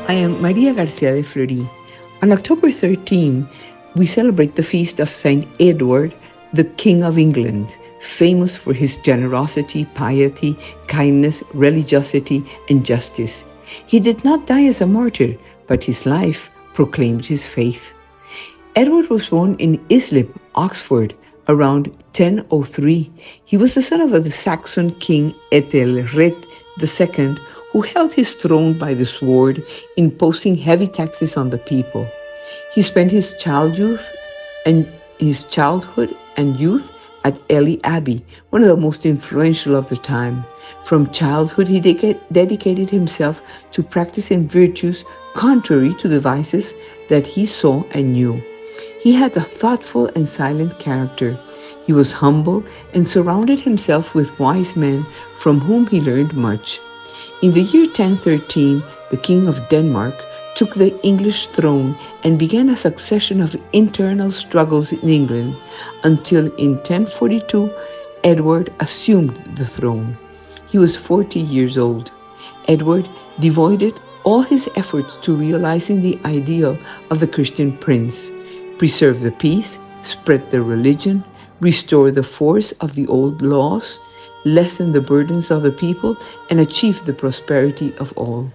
I am Maria Garcia de Fleury. On October 13, we celebrate the feast of Saint Edward, the King of England, famous for his generosity, piety, kindness, religiosity, and justice. He did not die as a martyr, but his life proclaimed his faith. Edward was born in Islip, Oxford, around 1003. He was the son of the Saxon king Ethelred II, who held his throne by the sword, imposing heavy taxes on the people. He spent his childhood and youth at Ely Abbey, one of the most influential of the time. From childhood, he dedicated himself to practicing virtues contrary to the vices that he saw and knew. He had a thoughtful and silent character. He was humble and surrounded himself with wise men from whom he learned much. In the year 1013, the King of Denmark took the English throne and began a succession of internal struggles in England until in 1042, Edward assumed the throne. He was 40 years old. Edward devoted all his efforts to realizing the ideal of the Christian prince: preserve the peace, spread the religion, restore the force of the old laws, lessen the burdens of the people, and achieve the prosperity of all.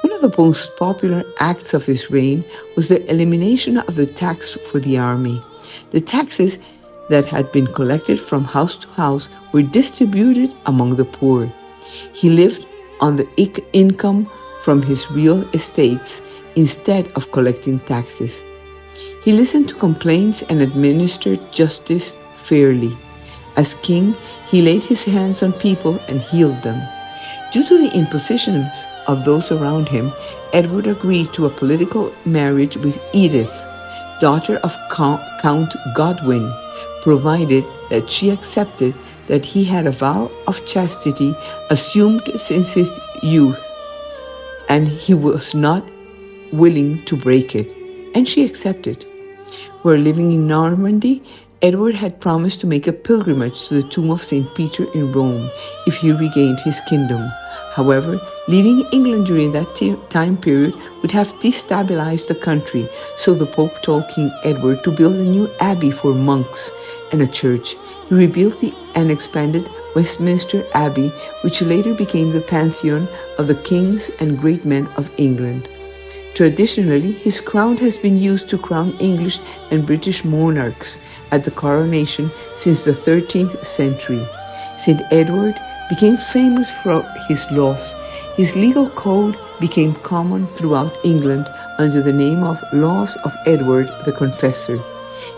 One of the most popular acts of his reign was the elimination of the tax for the army. The taxes that had been collected from house to house were distributed among the poor. He lived on the income from his real estates instead of collecting taxes. He listened to complaints and administered justice fairly. As king, he laid his hands on people and healed them. Due to the impositions of those around him, Edward agreed to a political marriage with Edith, daughter of Count Godwin, provided that she accepted that he had a vow of chastity assumed since his youth, and he was not willing to break it, and she accepted. While living in Normandy, Edward had promised to make a pilgrimage to the tomb of St. Peter in Rome if he regained his kingdom. However, leaving England during that time period would have destabilized the country, so the Pope told King Edward to build a new abbey for monks and a church. He rebuilt and expanded Westminster Abbey, which later became the pantheon of the kings and great men of England. Traditionally, his crown has been used to crown English and British monarchs at the coronation since the 13th century. St. Edward became famous for his laws. His legal code became common throughout England under the name of Laws of Edward the Confessor.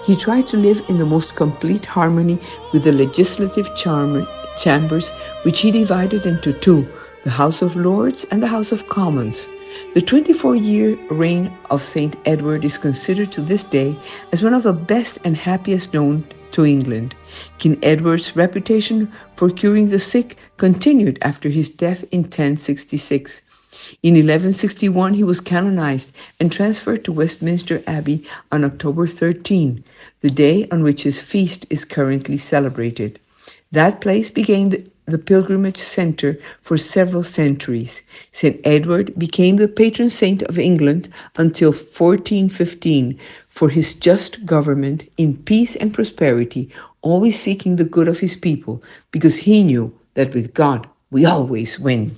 He tried to live in the most complete harmony with the legislative chambers, which he divided into two, the House of Lords and the House of Commons. The 24-year reign of St. Edward is considered to this day as one of the best and happiest known to England. King Edward's reputation for curing the sick continued after his death in 1066. In 1161, he was canonized and transferred to Westminster Abbey on October 13, the day on which his feast is currently celebrated. That place became the pilgrimage center for several centuries. St. Edward became the patron saint of England until 1415 for his just government in peace and prosperity, always seeking the good of his people, because he knew that with God we always win.